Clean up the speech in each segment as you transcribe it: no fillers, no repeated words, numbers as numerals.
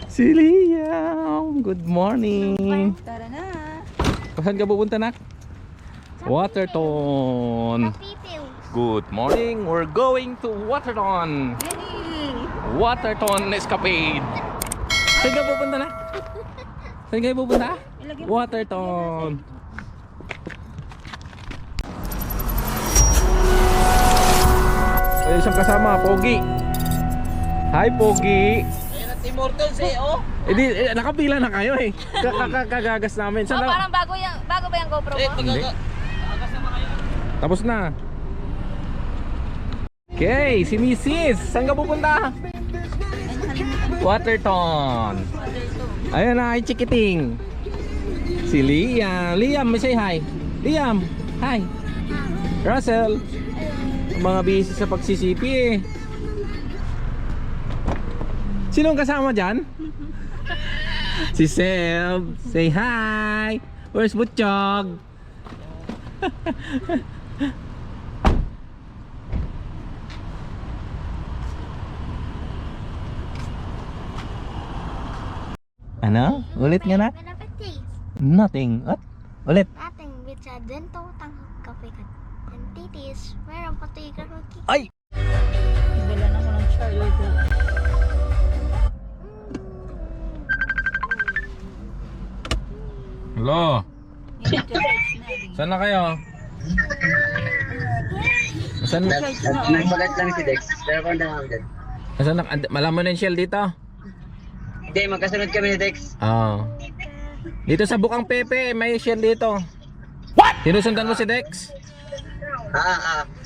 Si Liam, good morning. Tara na. Saan ka pupunta, nak? Waterton. Good morning, we're going to Waterton. Waterton Escapade. Saan ka pupunta, nak? Saan kayo pupunta? Waterton. Ay, isang kasama, Pogi. Hi, Pogi. Immortal say oh. Nakapila na kayo eh. Kagagas namin. Oh, parang bago ba yung GoPro mo? Hindi. Tapos na. Okay, si Mrs. Saan ka pupunta? Waterton. Ayun na, ay chikiting. Si Liam. Liam, may say hi. Liam, hi. Russell. Mga busy sa pagsisipi eh. Sinong kasama dyan? Si Sel. Say hi. Where's Butchog? Ano? Ulit nga na? Nothing. What? Ulit. Nothing with a dento tanghak kape ka. And titis, meron pati ka roti. Ay! Dala na ko ng charger. Hello. Saan na kayo? Saan na? Nagmagat lang si Dex. Pero kung naman dyan. Saan na? Malaman na yung shell dito? Hindi, magkasunod kami ni Dex. Oo. Dito sa Bukang Pepe, may shell dito. What? Sinusundan mo si Dex?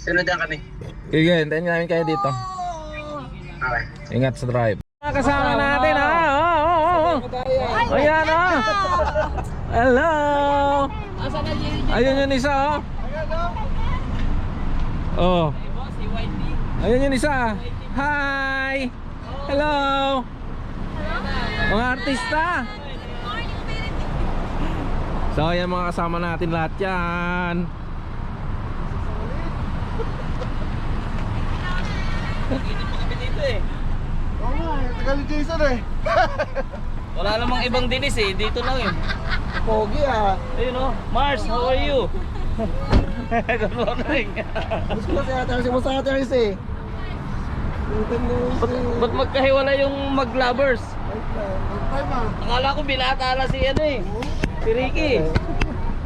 Sunod lang kami. Sige, hintayin namin kayo dito. Okay. Ingat sa drive. Kasama natin ha. Ayan ha. Hello. Ayun yung isa oh. Ayun yung isa. Hi. Hello. Mga artista. So ayan mga kasama natin lahat yan. Tagal ni Jason eh. Wala namang ibang dinis eh. Dito lang eh. Pogi ah. Ayun oh. Mars, how are you? Good morning. Gusto ko siya tayo si Musa tayo eh. Ba't magkahiwala yung mag-lovers? Ay ma. Akala ko binata na si ano eh. Si Ricky.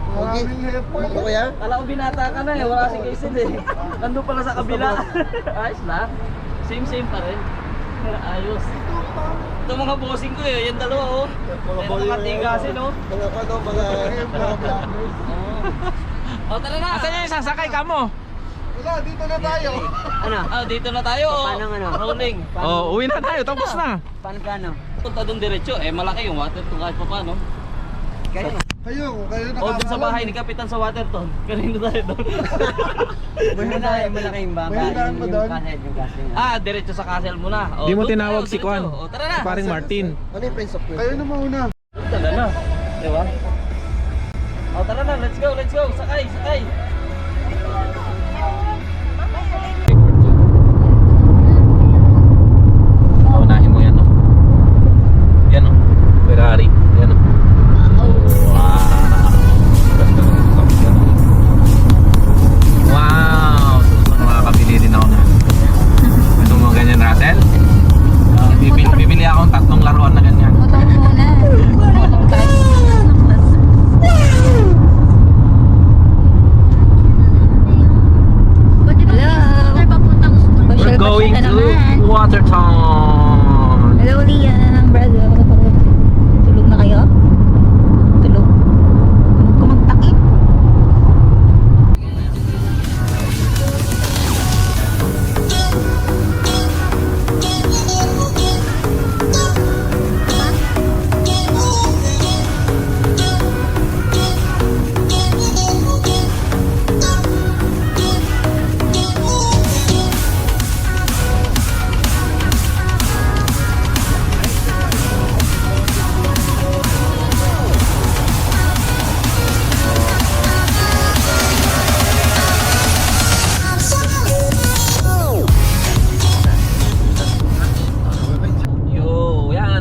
Pogi. Ano ko yan? Akala ko binata ka na eh. Wala si Jason eh. Nandun pala sa kabila. Ayos lang. Same pa rin. Ayos. Ito mga bossing ko eh. Yung dalawa oh. Ito mga tigasin oh. Mga ano, mga vloggers. Oh, tara na. Asan yung sasakay ka mo? Wala, dito na tayo. Ano? Ah, dito na tayo oh. Paano ano? Rolling. Oh, uwi na tayo. Tapos na. Paano? Punta doon diretso. Eh, malaki yung Waterton kahit pa paano. Kayo na. Kayo na O, doon sa bahay ni Kapitan sa Waterton. Kanino tayo doon? Malaking May hinahan mo doon? Ah, diretso sa castle muna. O, Di mo doon tinawag tayo, si Kwan. diretso. O, tara na. Paring Martin. Ano yung Prince of Persia? Kayo na mauna. Tara na. Diba? O, tara na. Let's go, let's go. Sakay, sakay. Unahin mo yan, no? Yan, no? Ferrari. Yan, no? Wow! Susunod makakabili din ako na. Itong mga ganyan, Rattel. Bibili akong 3 laruan na ganyan. Utong muna. Utong tayo.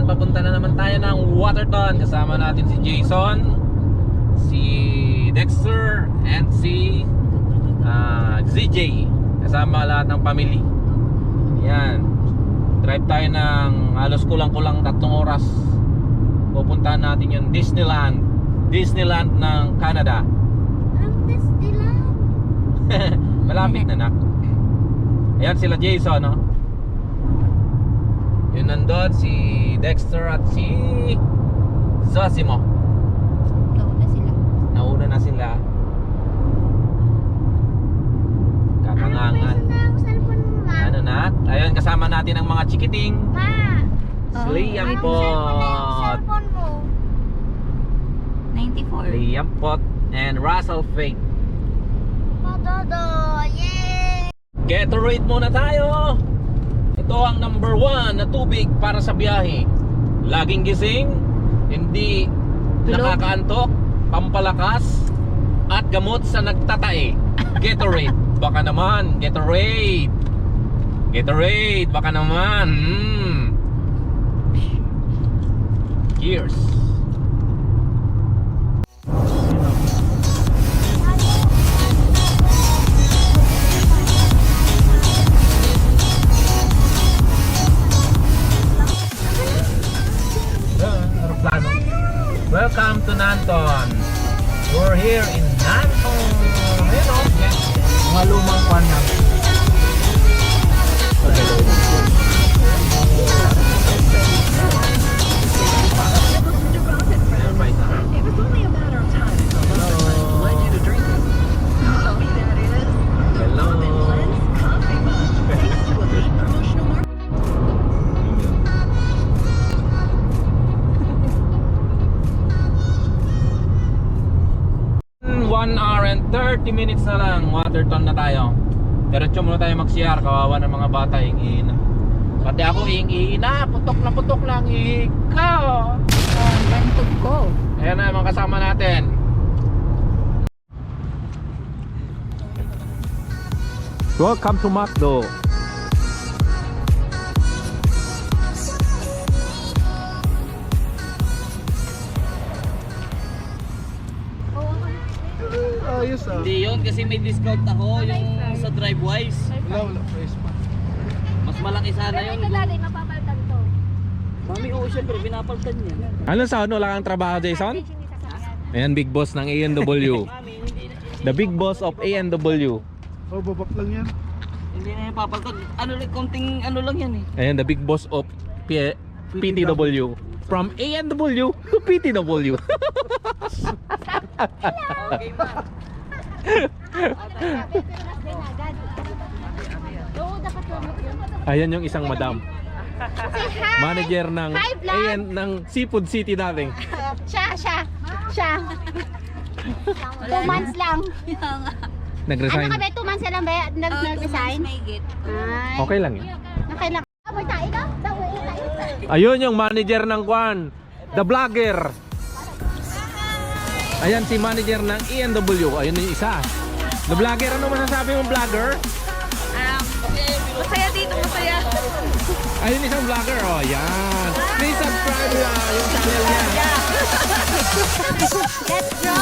papunta na naman tayo ng Waterton. Kasama natin si Jason, si Dexter, and si ZJ. Kasama lahat ng family. Yan. Drive tayo ng halos kulang-kulang 3 oras. Pupuntahan natin yung Disneyland. Disneyland ng Canada. Ang Disneyland. Malapit na nak. Ayan sila Jason, no? Yun nandun si Dexter at si Zosimo. Nauna sila. Nauna na sila. Kakangangan. Ano ang cellphone mo, ma? Ano nak? Ayun, kasama natin ang mga chikiting. Ma, Si Liam anong Pot. cellphone mo? 94. Liam Pot and Russell Faith. Madodo, yay! Gatorade muna tayo. Ito ang number 1 na tubig para sa biyahe. Laging gising, hindi nakakaantok, pampalakas, at gamot sa nagtatae. Gatorade, baka naman. Gatorade. Gatorade, baka naman. Cheers. Aeroplano. Welcome to Nanton. We're here in Nanton. Ayun o. Mga lumang kwan na. Hour and 30 minutes na lang, Waterton na tayo. Diretso muna tayo mag-CR, kawawa ng mga bata, hing-ihi na. Pati ako hing-ihi na, putok na ang ihi ko. Ang bantog ko. Ayan na mga kasama natin. Welcome to McDo. Ayos ah. Hindi yun kasi may discount ako yung sa DriveWise. Wala, price pa. Mas malaki sana yun. Ito dati, mapapaltan to. Mami, oo syempre, pinapaltan niya. Ano sa ano? Wala kang trabaho, Jason? Ayan, big boss ng A&W. Mami, hindi The big boss of A&W. Oh, babak lang yan. hindi na yung papaltan. Ano lang, konting ano lang yan eh. Ayan, the big boss of PTW. From A&W to PTW. Okay ma. Ayan yung isang madam. Manager ng ng Seafood City dating. Siya. 2 months lang. Nag-resign. Ano ka ba? 2 months lang ba? Nag-resign? May git. Ay, Okay lang yun. okay lang. Aboy tayo ka? Ayun yung manager ng Kwan. The vlogger. Ayan si manager ng A&W. Ayun yung isa. The vlogger, ano masasabi mong vlogger? Masaya dito, masaya. Ayun isang vlogger. Oh, yan. Please subscribe yung channel niya. Let's go!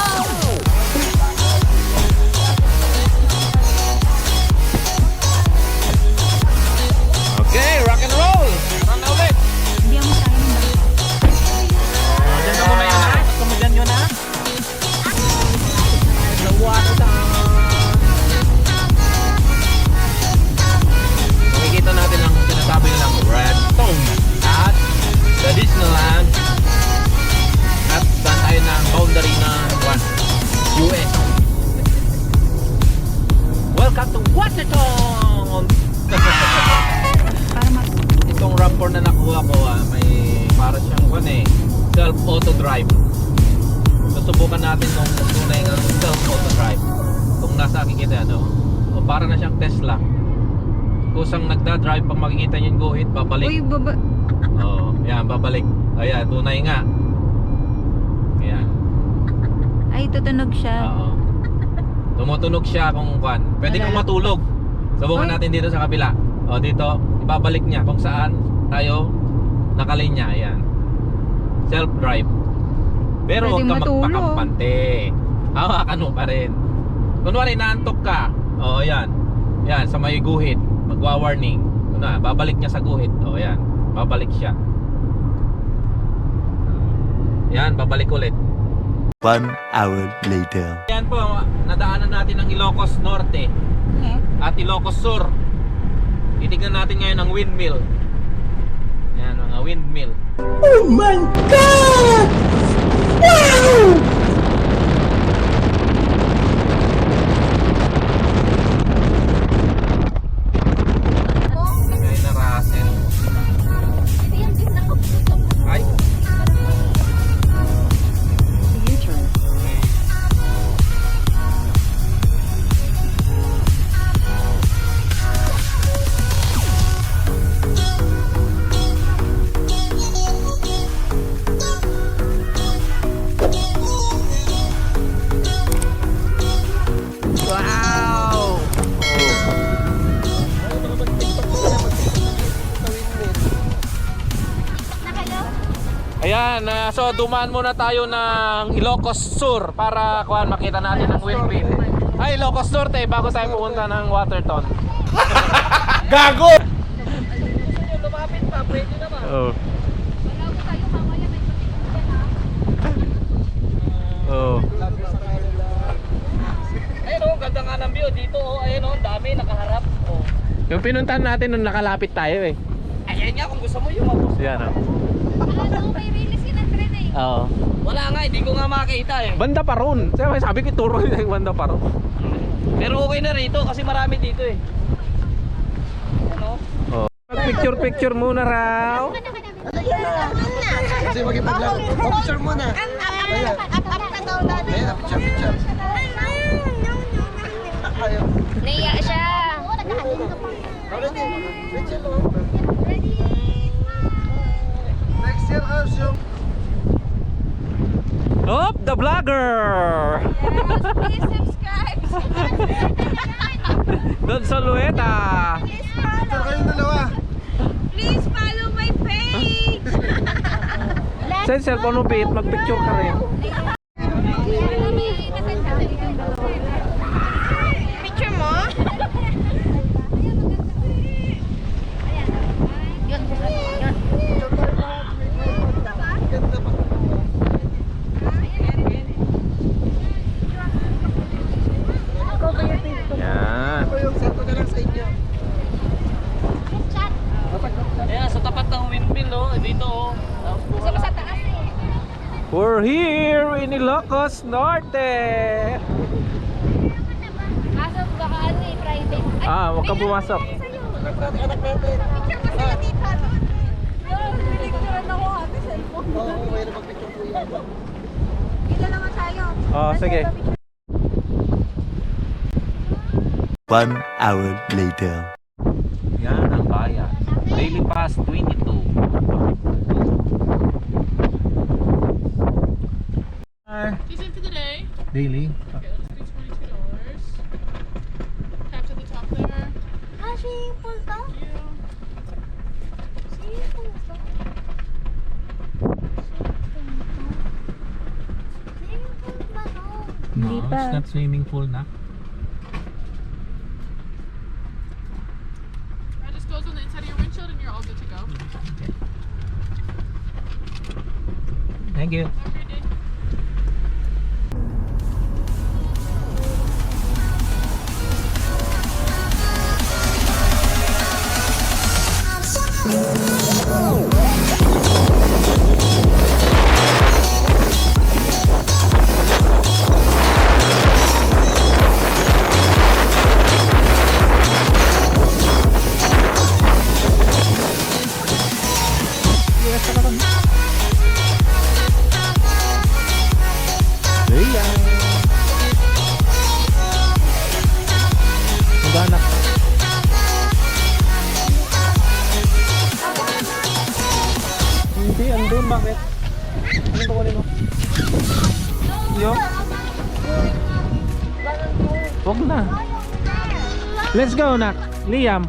Okay, rock and roll. Run na ulit. Hindi mo tayo ng Diyan ka muna yun ha. Gusto mo dyan yun ha. The water. Makikita natin ang sinasabi nilang Redstone at the Disneyland at saan tayo ng boundary ng US. Welcome to Waterton! Itong RAV4 na nakuha ko may para siyang self-auto drive. Susubukan natin kung tunay ng self-auto drive. Kung nasa kikita o para na siyang Tesla. Kusang nagda-drive pag makikita niyo yung guhit, babalik. Uy, baba. Yan, babalik. Ayan, tunay nga. Ayan. Ay, tutunog siya. Oo. Tumutunog siya kung kwan. Pwede kang matulog. Subukan natin dito sa kabila. O dito, ibabalik niya kung saan tayo nakalinya. Ayan. self-drive. Pero huwag Pwedeng ka matulog. magpakampante. Hawakan mo pa rin. Kunwari naantok ka. O yan. Yan, sa may guhit. Magwa-warning. Kunwari, babalik niya sa guhit. O yan. Babalik siya. Yan, babalik ulit. 1 hour later. Yan po, nadaanan natin ang Ilocos Norte at Ilocos Sur. Titignan natin ngayon ang windmill. Yan, mga windmill. Oh my God! Wow! Lagay na Russell. Ay, wow! Ayan, so dumaan muna tayo ng Ilocos Sur para kuhan makita natin ang windmill. Ay, Ilocos Norte bago tayo pumunta ng Waterton. Gago! Lumapit pa, pwede naman. Oh. Oh. Ayun oh, ganda nga ng view dito oh. Ayun oh, dami nakaharap. Oh. Yung pinuntahan natin nung nakalapit tayo eh. Ayan nga kung gusto mo yung mabos. Yan oh. May release yun ng tren eh. Oo. Wala nga, hindi ko nga makita eh. Banda pa ron. Sabi ko turo yung banda pa ron. Pero okay na rito kasi marami dito eh. Ano? Oh. Picture muna raw. Kasi mag-ipag-vlog. Picture muna. Ayan, picture. Naiya siya. Next year, yung Op, the vlogger! Please subscribe. Don Solueta! picture kayong dalawa. Please follow my page. Sa cellphone mo, Pete, mag-picture ka rin. Picture mo? Yun. Yan. Ako yung sakto na lang sa inyo. Ayan, sa tapat ng windmill oh. Dito oh. Tapos Sa taas eh. We're here in Ilocos Norte! Kaso baka ano eh, private. Ah, huwag kang pumasok. Anak natin. Picture mo sila dito. Pinicturean ako ate cellphone. Oo, may mag-picture po yun. Ito naman tayo. Oh, sige. 1 hour later. Yan ang bayan. Daily Pass 22. These in for the day. Daily? Okay, let's do $22. Taps at the top there. Ah, swimming pool to? Thank you. Swimming pool to? Swimming pool ba to? No, Hindi pa. it's not swimming pool na. That just goes on the inside of your windshield and you're all good to go. Thank you. Have a great day. Ayan. Magana. Hindi, andun. Bakit? Anong kukunin mo? Yo? Huwag na. Let's go, nak. Liam.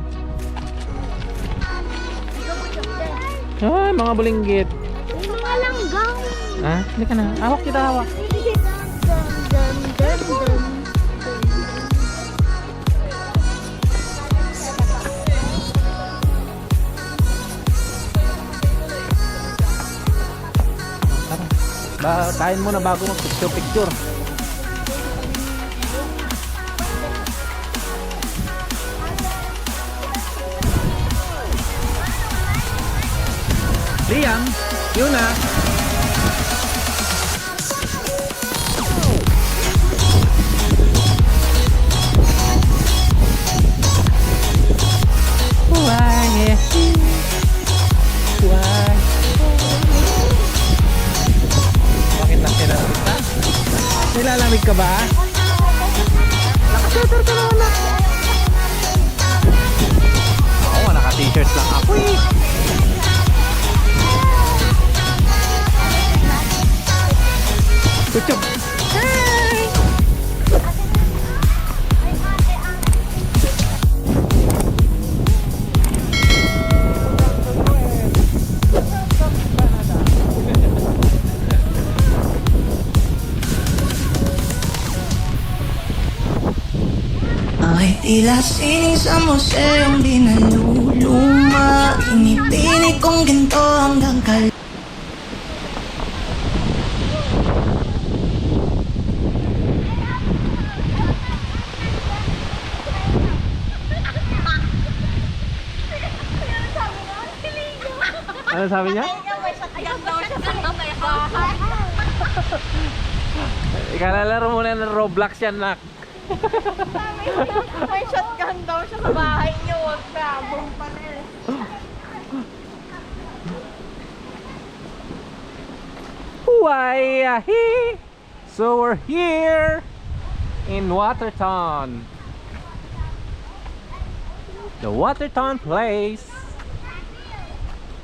Ay, mga bulinggit. May mga langgam. Ha? Hindi ka na. Hawak kita, hawak. Tara. Kain muna bago mag-picture. Liam, yun na. Why? Why? Bakit na sinalamig ka? Nilalamig ka ba? Naka-sweater ka naman na. Oo, naka-t-shirt lang ako eh. Kuchok! Ay tila sining sa museong di naluluma. Pinipinig kong ginto hanggang kal. Ano sabi niya? Ayan daw siya sa may bahay. Ikalalaro muna ng Roblox yan, nak. May shotgun daw siya sa bahay niyo. Huwag na. Boom panel. Why? So we're here in Waterton. The Waterton place.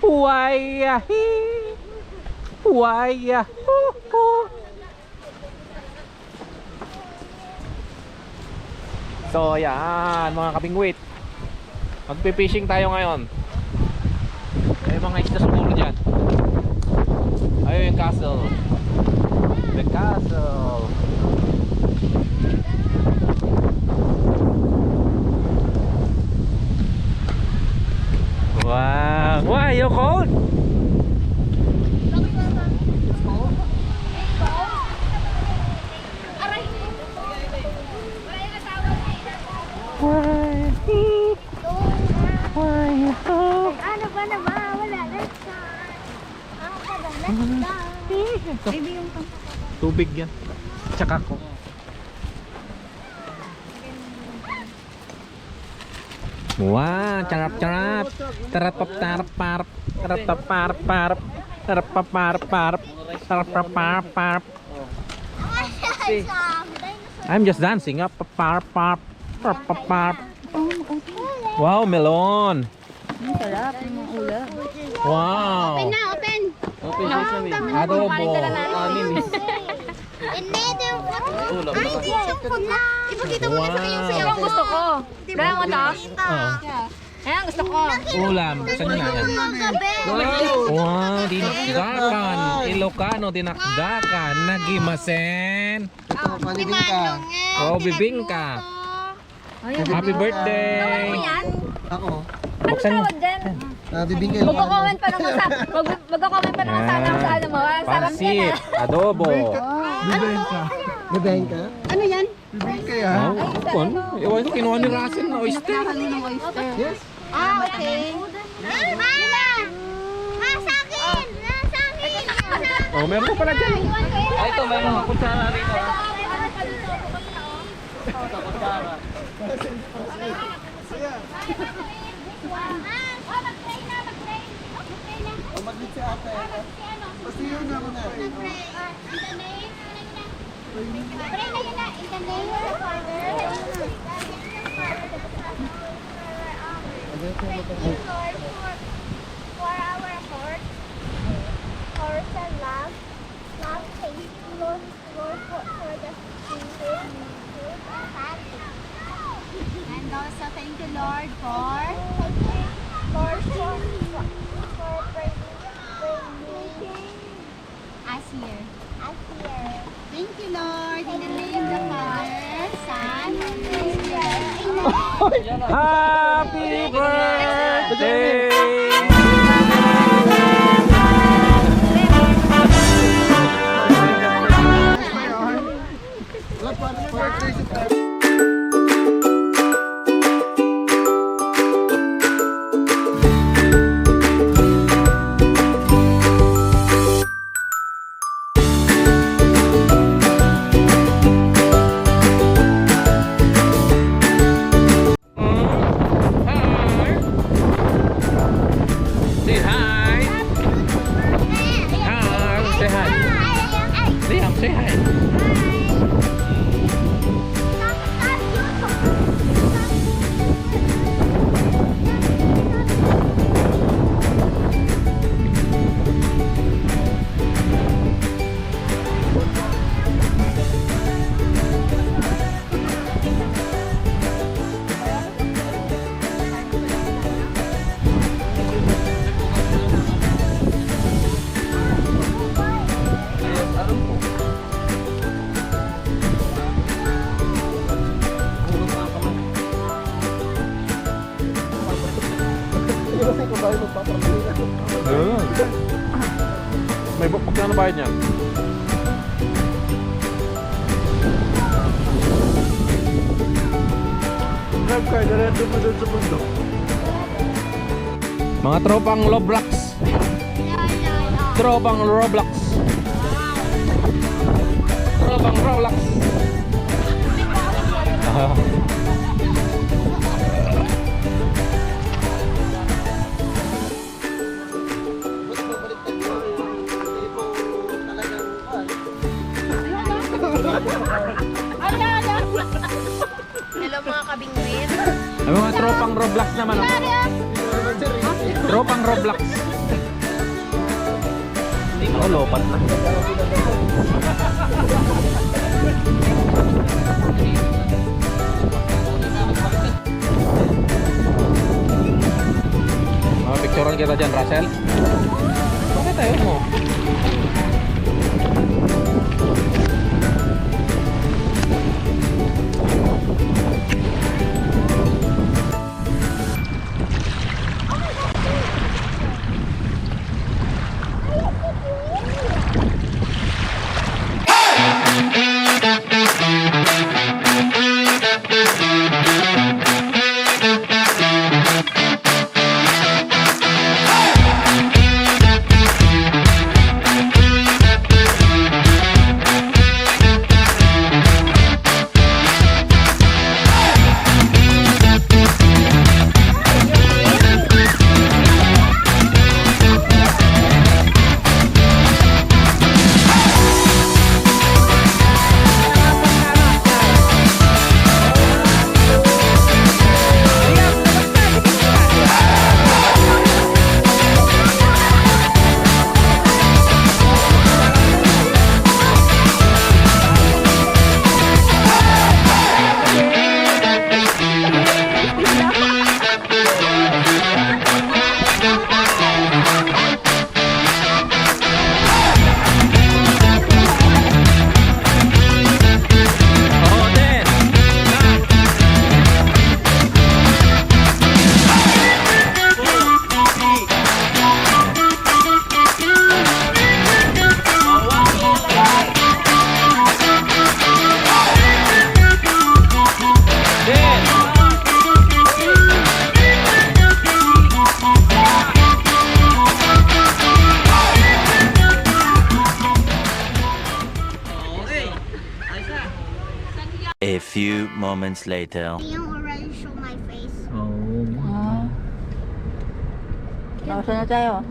Why? Why? So yan mga kabingwit, magpipishing tayo ngayon. May mga isda siguro dyan. Ayun yung castle. The castle. Wow. Why you cold? Ano ba naman? Wala na siya. Ang padalas ka. Baby yung Tubig yan. Tsaka ko. Wow, charap-charap. Tarap-tarap-parap. Tarap-tarap-parap. Tarap-parap-parap. Tarap-parap-parap. I'm just dancing up. Parap-parap. Parap-parap. Wow, melon. Ang sarap ng mga ulam. Wow. Open! Okay, Adobo. Another one! Ay, hindi yung pula! Ipakita mo na sa kanyang Wow. sayo. Ang gusto ko. Kaya mo to? Oh. Ayan, gusto ko. Ulam. Saan yun na yan? Wow, dinakdakan. Ilocano, dinakdakan. Nagimasen. Panibingka. Wow, bibingka. Happy birthday. Ano yan? Ako. Ano Buksan mo. tawag dyan? Bibingka. Magko-comment pa naman sa magko-comment pa naman sana sa ano mo. Ang sarap Pansit. yan Adobo. Bibingka. Bibingka? Ano yan? Bibingka yan. Wow. Ewan ko, kinuha ni Russell na oyster. Yes. Ah, okay. Ma! Ma, sa akin! Sa akin! Oh, meron pa pala dyan. Ay, ito, may mga kutsara rito. Kutsara. Mag-pray na, mag-pray. Mag-pray na. Mag-lead si ate. Basta yun naman na. In the name, pray na yun na. In the name of the Father, thank you, Lord, for our heart, for the love faith, Lord, for the spirit, and also thank you, Lord, for bringing us here. Thank you, Lord. In the name of the Father, Son, and Holy Spirit. Happy birthday! Say hi. Hi. Say hi. Liam, say hi. Ayun. May magkano bayad niyan? Drive ka, diretso mo doon sa bundok. Mga tropang Roblox. Tropang Roblox. Tropang Roblox. Hello mga kabingwit. Ay, mga tropang Roblox naman. Oh. Tropang Roblox. Oh, lopat na. Picturean kita dyan, Russell. Bakit tayo mo? A few moments later. Liam already show my face. Nasa na tayo?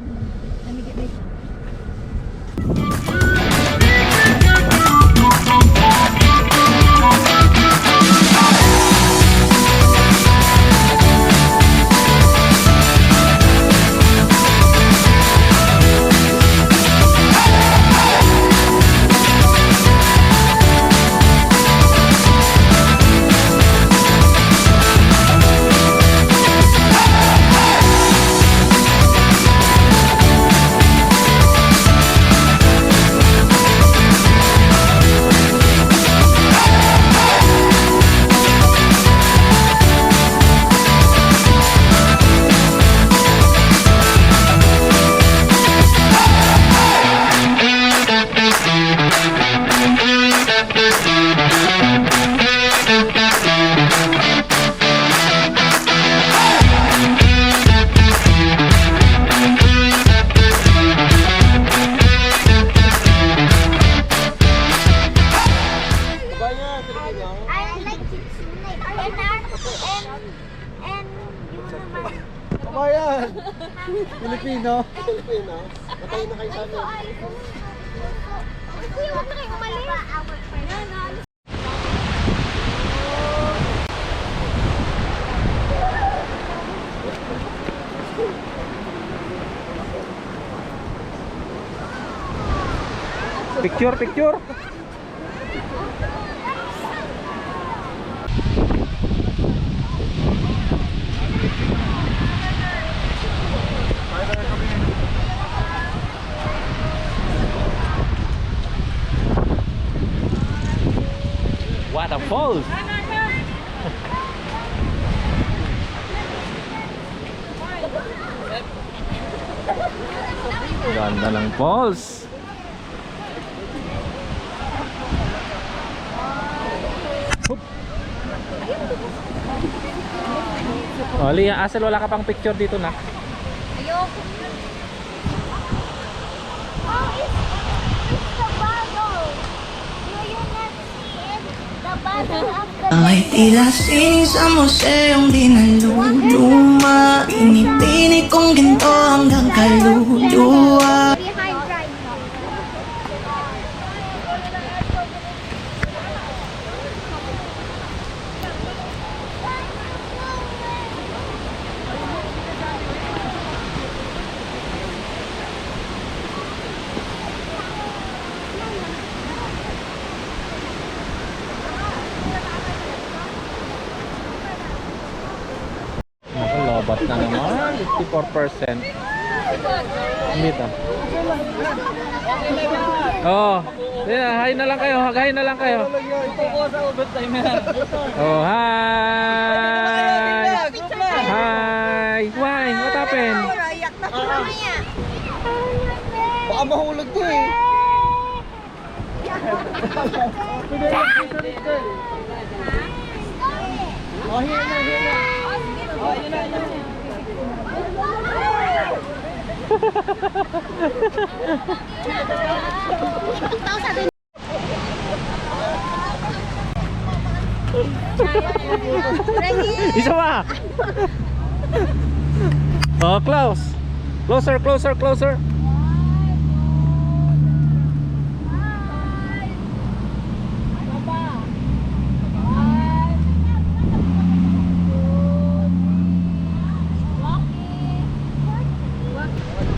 Pilipino. Pilipino. Matay na kayo sa amin. Kuya, huwag na kayo umalis. Yan, alis. Picture, picture. Waterfalls. Ganda ng falls. Oh, Lia, asal wala ka pang picture dito na. Ayoko. Oh, it's the bottle. Do you not see it? The bottle of the Ay tila sining sa museong di naluluma. Pinipini kong ginto hanggang kaluluwa. behind right now. Ako, lobat na naman. 54%. Meet ah. Oh, yeah, hi na lang kayo. Hi na lang kayo. Ito ko sa overtime yan. Oh, hi. Hi. Why? What happened? Mamaya. Baka mahulog ko eh. Oh, here na, here na. Oh, yun na, yun na. Isa pa. Oh, close. Closer, closer, closer.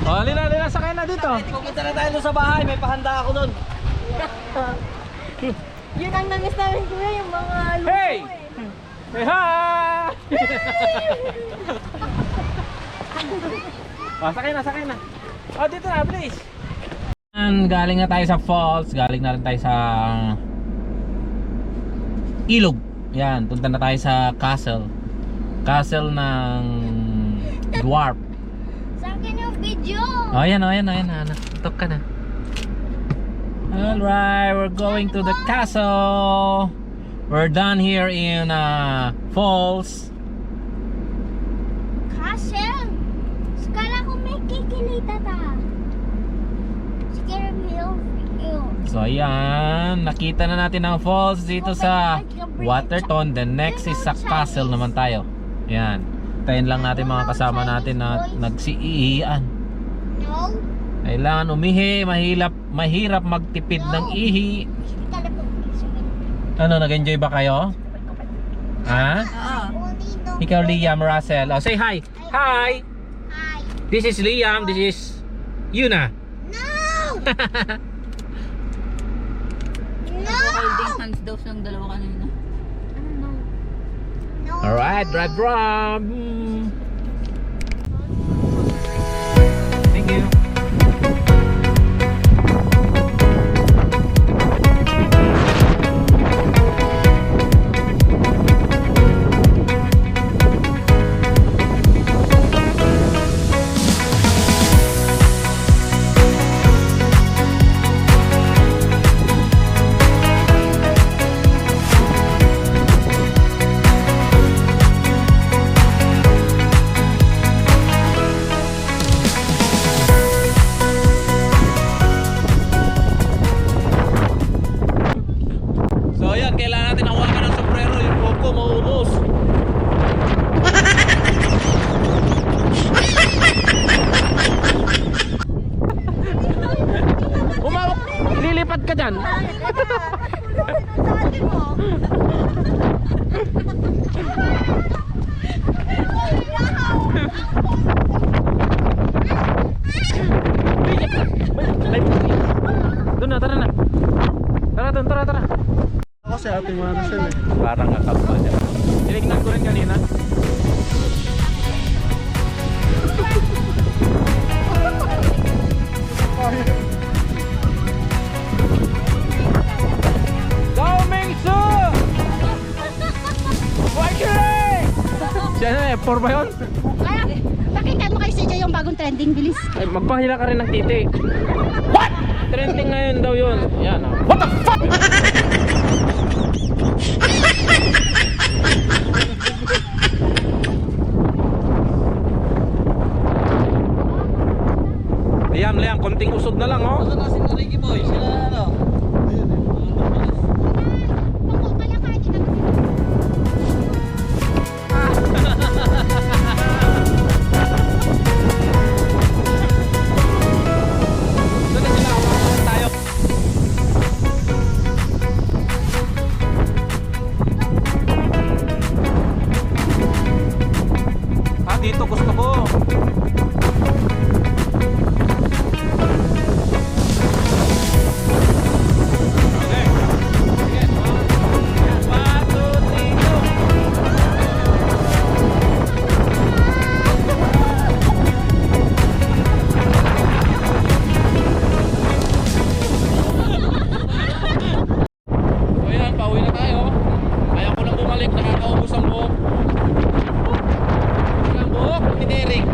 Oh, lina, sakay na dito. Pupunta na tayo doon sa bahay, may pahanda ako doon. Yun ang namiss namin kuya, yung mga Hey! Hey, hi! Oh, sakay na. Oh, dito na, please. Galing na tayo sa falls, galing na rin tayo sa ilog. Yan, punta na tayo sa castle. Castle ng Dwarf. Sa akin yung video. Oh, ayan, tok ka na. Alright, we're going to the castle. We're done here in falls. Castle. Skala ko may kikilita ta. Sige, So ayan, nakita na natin ang falls dito sa Waterton. The next is sa castle naman tayo. Ayan, tayin lang natin mga kasama natin na nagsiihian. No. Kailangan umihi, mahirap magtipid ng ihi. Ano, nag-enjoy ba kayo? Ha? Ikaw, Liam, Russell. Oh, say hi. Hi. Hi. This is Liam. This is Yuna. No! No! holding hands daw silang dalawa kanina. No. No. Alright, drive drum. Thank you. Lilipad ka dyan. Doon na, tara na. Tara doon, tara. Ako si Ate Maricel eh. Parang nakapal niya. Tinignan ko rin kanina. Domingsu! Wakilay! Siya na eh, 4 ba yun? Kaya, pakita mo kay CJ yung bagong trending, bilis. Ay, magpahila ka rin ng titi. What? Trending ngayon daw yun. Yan ah. What the fuck? Liam, konting usog na lang oh. Ano na si Ricky Boy? Sila ano? Pagko pala kahit inang... Doon na sila, hawakan tayo. Dito gusto ko. Okay. Sige. Yan, 1, 2, 3, go. So yan, pauwi na tayo. Ayaw ko nang bumalik, nakakaubos ang buhok. Ang buhok ni Derek.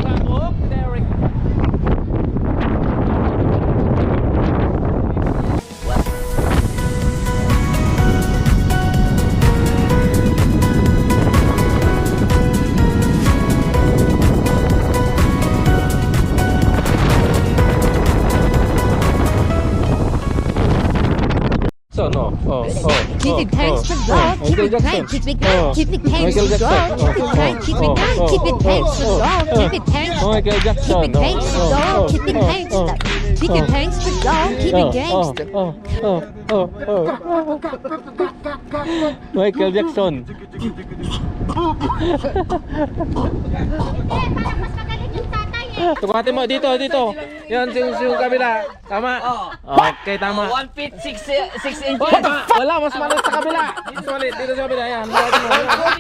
Ang buhok ni Derek. So no, Keep it thanks to God, keep it tight, keep it down, keep it thanks to God, keep it tight, keep it down, keep it thanks to God, keep it thanks, Michael Jackson. keep it thanks to God, keep it thanks, keep it thanks to God, keep it gangster. Michael Jackson. Parang mas magaling yung tatay eh. Tukuhatin mo dito. Yan yung kabila. Tama. Okay, tama. 1 feet 6 inches. What the fuck? Wala, mas maliit sa kabila. Mas maliit dito sa kabila. Yan.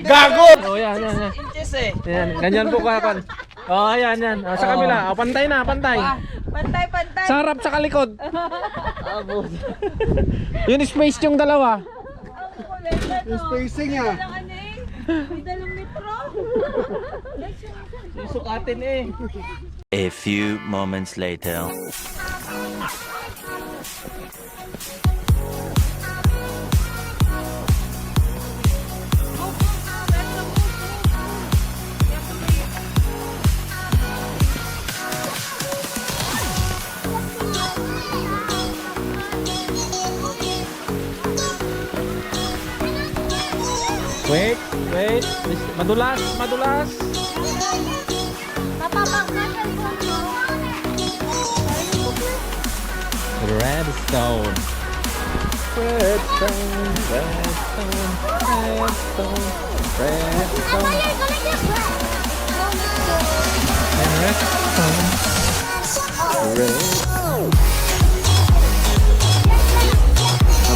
Gago! Oh, yan. Inches eh. Yan, ganyan po kapan. Oh, yan. Oh, sa kabila. Oh, pantay na, pantay. Pantay. Sa harap, sa kalikod. Yung space yung dalawa. Yung spacing ah. May dalang metro. Susukatin eh. A few moments later. Wait. Madulas. Mapapagkasal ko mo. Redstone.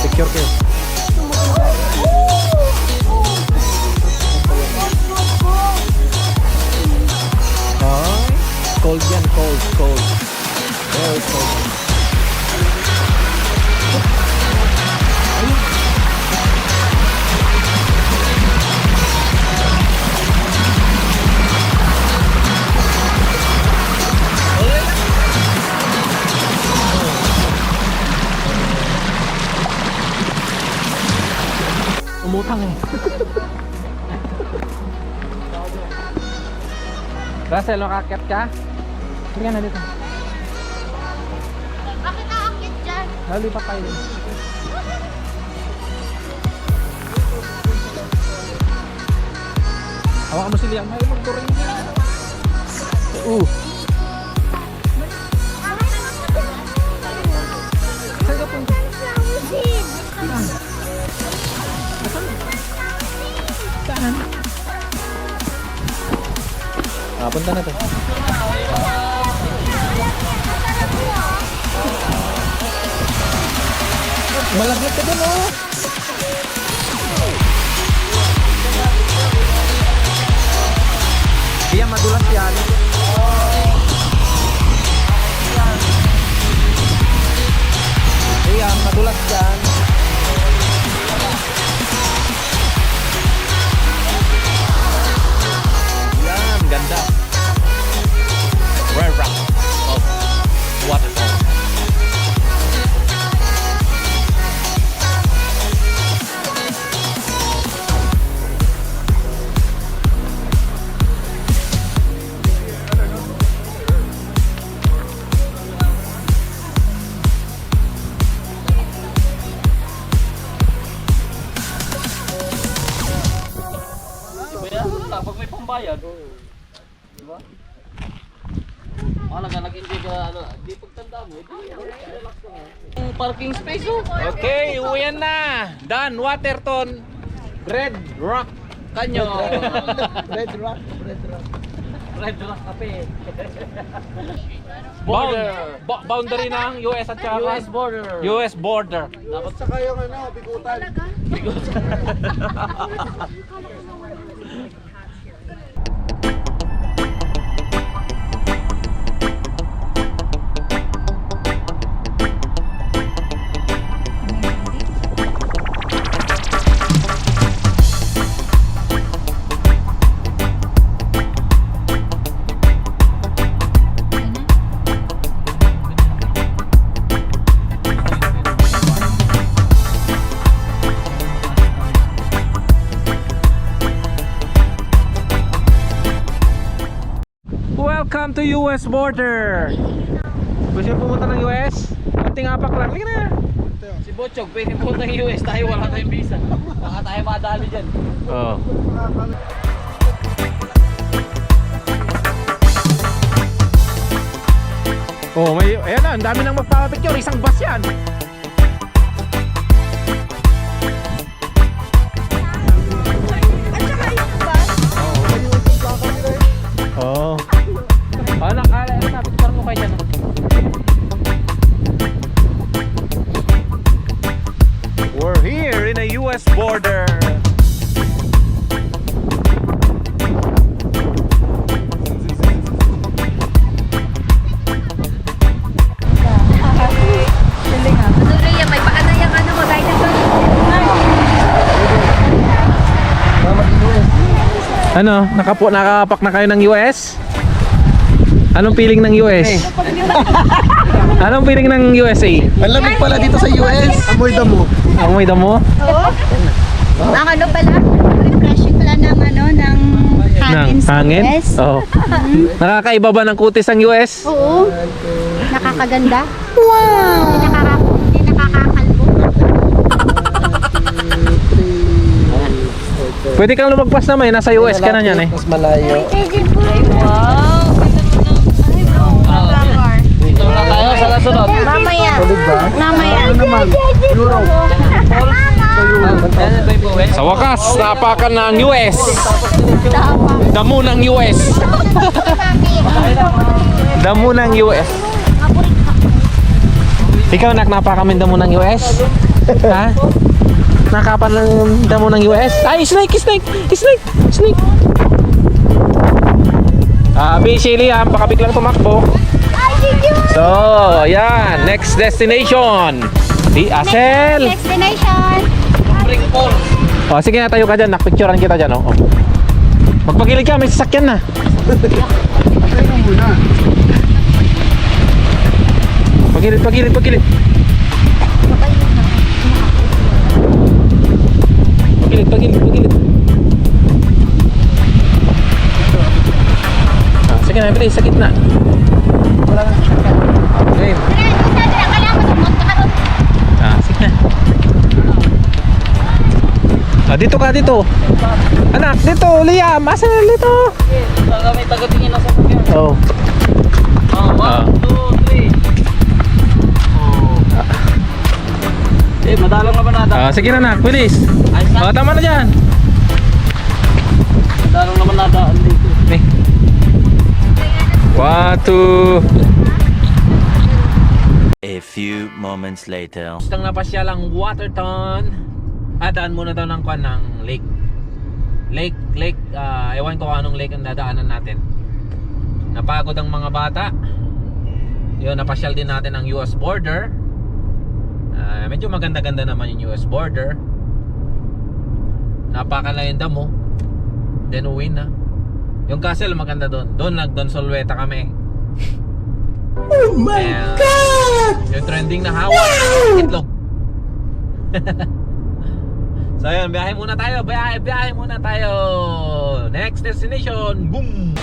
Picture ko. Cold yan, cold. Very cold. Umutang eh. Russell, makakit ka? Sige na dito. Bakit naakit dyan? Lalipat tayo din. Hawakan mo si Liam. Ay, magturing niya. Saan? Punta na to. Malaglag ka dun, oh. Iya, madulas yan. Iya, madulas yan. Yan, ganda. Rare rock of waterfall. Pag may pambayad. Diba? Mahalaga, nag-enjoy ka, ano, di pagtanda mo, relax ka nga. Parking space, oh. Okay, uwian na. Done, Waterton. Red Rock. Kanyo. Red Rock. Red Rock Cafe. Boundary ng US at saka US border. US border. Dapat Saka yung ano, bigutan. Welcome to US border. Gusto niyo pumunta ng US? Konting apak lang. Halika na. si Bochog, pwede punta ng US. Tayo wala tayong visa. Baka tayo madali dyan. Oh. Oh, may ayan na, ang dami nang magpapapicture, isang bus 'yan. Oh. Ano kala na picture mo kayo dyan. We're here in a US border. May paano yung ano mo dahil Ano? Nakapak na kayo ng US? Anong feeling ng US? Anong feeling ng USA? Ang lamig pala dito sa US. Amoy damo. Amoy damo? Ang ano pala, refreshing pala ng ano, ng hangin sa hangin? US. Oo. Nakakaiba ba ng kutis ang US? Oo. Nakakaganda. Wow! Hindi nakakakalbo. Pwede kang lumagpas na may nasa US ka na yan eh. Mas malayo. Dito na tayo sa nasunod. Mamaya. Mamaya. Sa wakas, naapakan na ang US. Damo ng US. Damo ng US. Ikaw nak napakan ng damo ng US? Ha? Nakapan ng damo ng US? Ay, snake! Busy Liam, baka biglang tumakbo. So, yan, next destination. Di Asel. Destination. Spring Falls. O, sige na, tayo ka dyan. Nakpicturean kita dyan, oh. Magpagilid ka, may sasakyan na. Pagilid. Pagilid. Sige na, bilis, sa gitna. Okay. Sige na. Dito ka, dito. Anak, dito, Liam. Asan dito? Saka may tagatingin na sa pagyan. Oh. 1, 2, 3. Madalang naman nata. Sige na nak, bilis. Ayos na. Tama na dyan. Darong naman nadaan dito. Nih. 1, 2. A few moments later. Gustang napasyalang Waterton. Daan muna daw ng kwan ng lake. Ewan ko anong lake ang dadaanan natin. Napagod ang mga bata. Yun, napasyal din natin ang US border. Medyo maganda-ganda naman yung US border. Napakalayo yung damo. Then uwi na. Yung castle maganda doon. Doon nag-Donsolweta kami. Oh my God! Yung trending na hawa. Itlog. So ayun, biyahe muna tayo. Biyahe muna tayo. Next destination. Boom!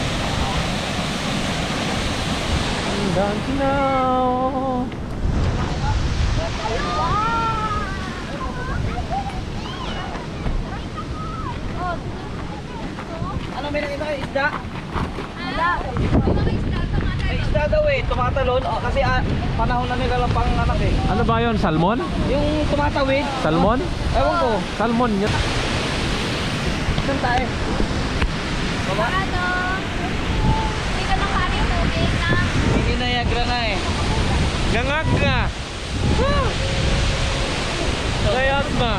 Now. Ano may nakita kayo? Isda? May isda daw eh, tumatalon. Kasi panahon na nila lang panganak eh. Ano ba yun? Salmon? Yung tumatawid. Salmon? Ewan ko. Salmon yun. Saan tayo? Baba? Hindi na yagra na eh. Gangag nga. Kayat na.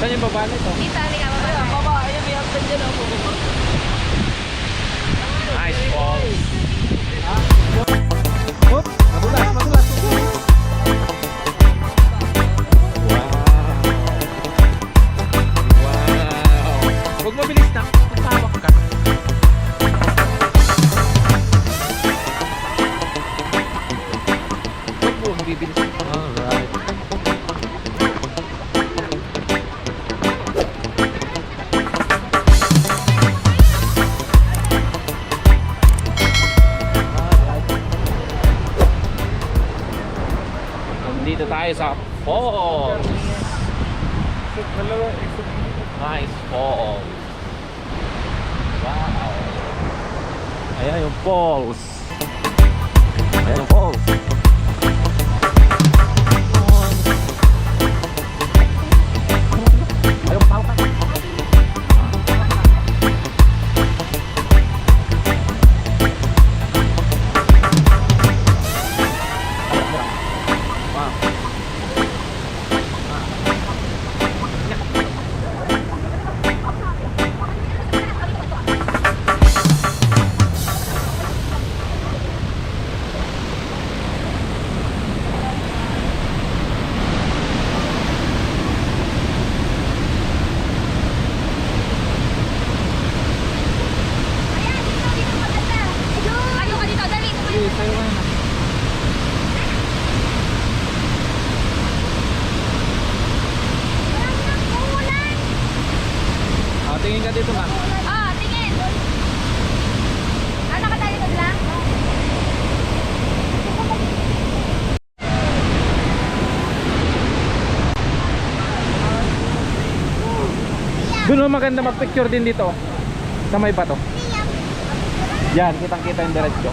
Saan yung baba nito? Ayan, baba. Ayan, may hagdan dyan ako. Nice balls. Oop, madulas. Wow. Huwag mabilis na. Pagtawak ka. Huwag mabibilis. Alright. Dito tayo sa falls. Nice falls. Wow. Ayan yung falls. Ayan yung falls. Ayaw matawag ka. Tingin ka dito ma. Doon maganda mag-picture din dito. Sa may bato. Yan, kitang-kita yung diretso.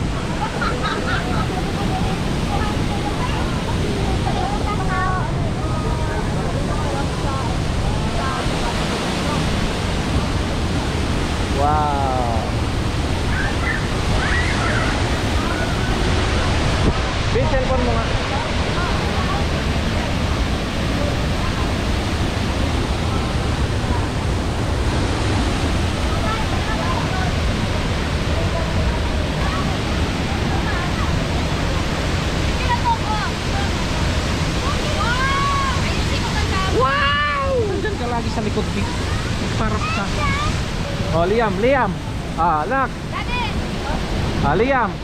Wow. Bin, cellphone mo nga. Nandyan ka lagi sa likod, Big. Parap ka. Oh, Liam. Anak. Liam.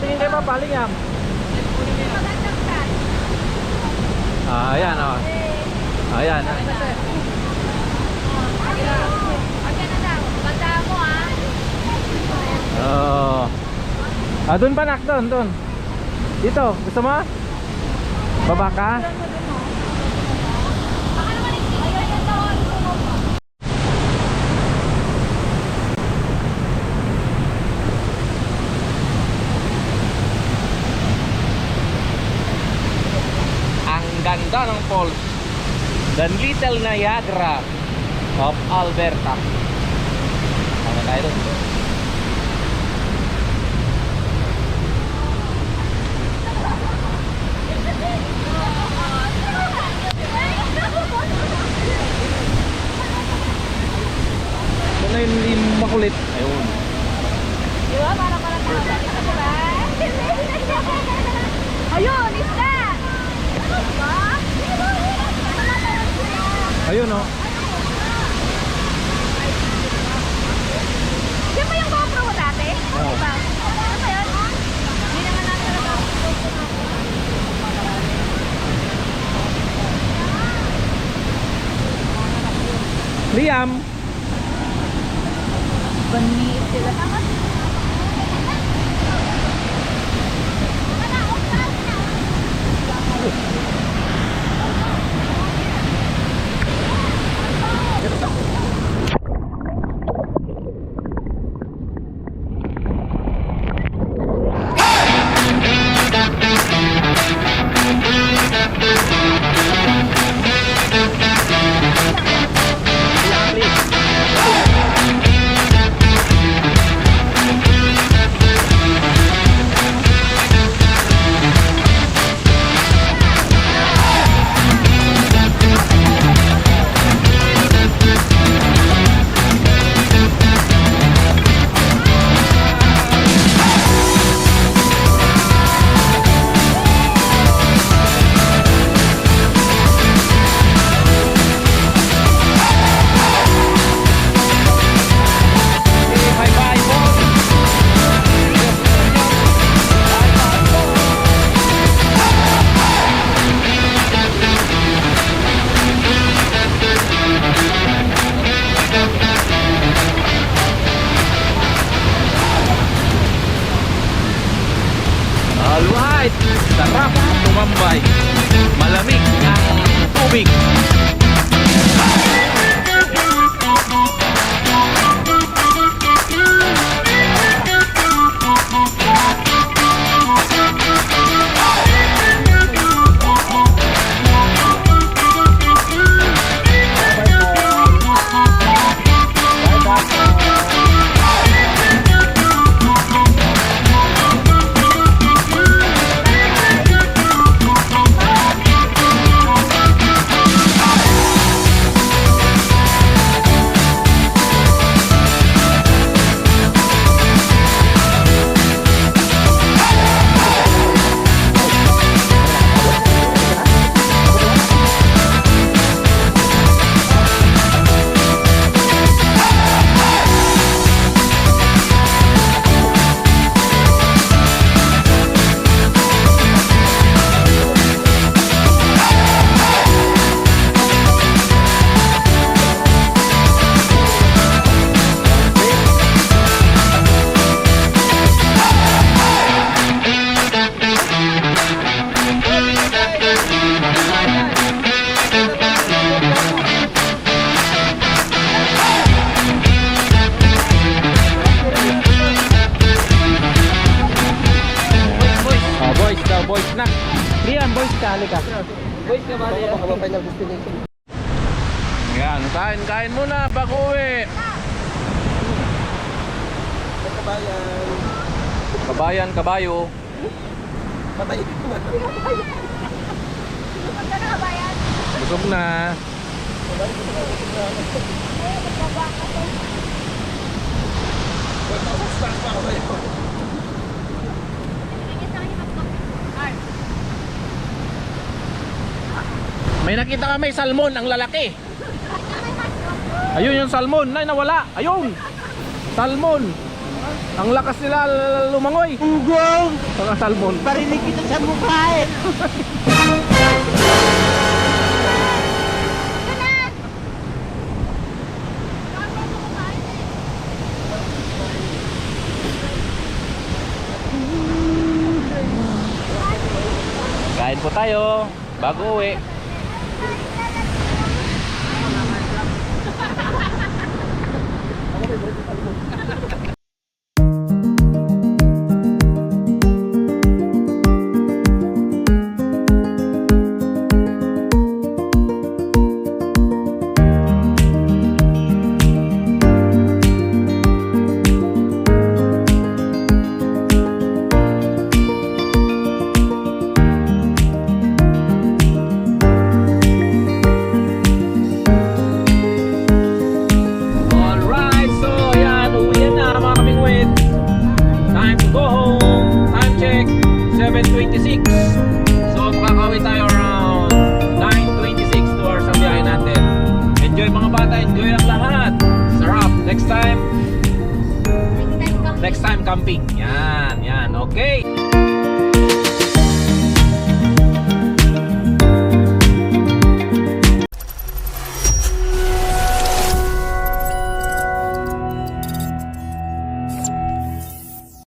Tingin kay Papa, Liam. Ayan, oh. Ayan. Oh. Doon pa nak, doon. Dito, gusto mo? Baba ka? Ang ganda ganda ng falls. The Little Niagara of Alberta. Ano tayo doon? Ito na yung makulit. Ayun. Diba? Para diba? Ayun, isda! Diba? Ayun oh. Yan ba yung GoPro mo dati? Oo. Diba? Ano ba yun? Hindi naman natin talaga. Liam. Baniit sila. Alright, sarap tumambay. Malamig ang tubig. Boys na. Liam, boys ka, halika. Boys ka ba niya? Baka final destination. Yan, kain muna bago uwi. Kabayan. Kabayan, kabayo. Patay. Punta na kabayan. Busog na. May nakita kami salmon, ang lalaki. Ayun yung salmon, nay nawala. Ayun. Salmon. Ang lakas nila lumangoy. Ugong! Mga salmon. Parinig kita sa mukha eh. Kain po tayo bago uwi. guys, so yan, uwi na mga kamingwit. Time to go home. Time check, 7:26. So makakauwi tayo around 9:26 towards ang biyahe natin. Enjoy mga bata, enjoy ang lahat. Sarap. Next time camping. Yan, okay.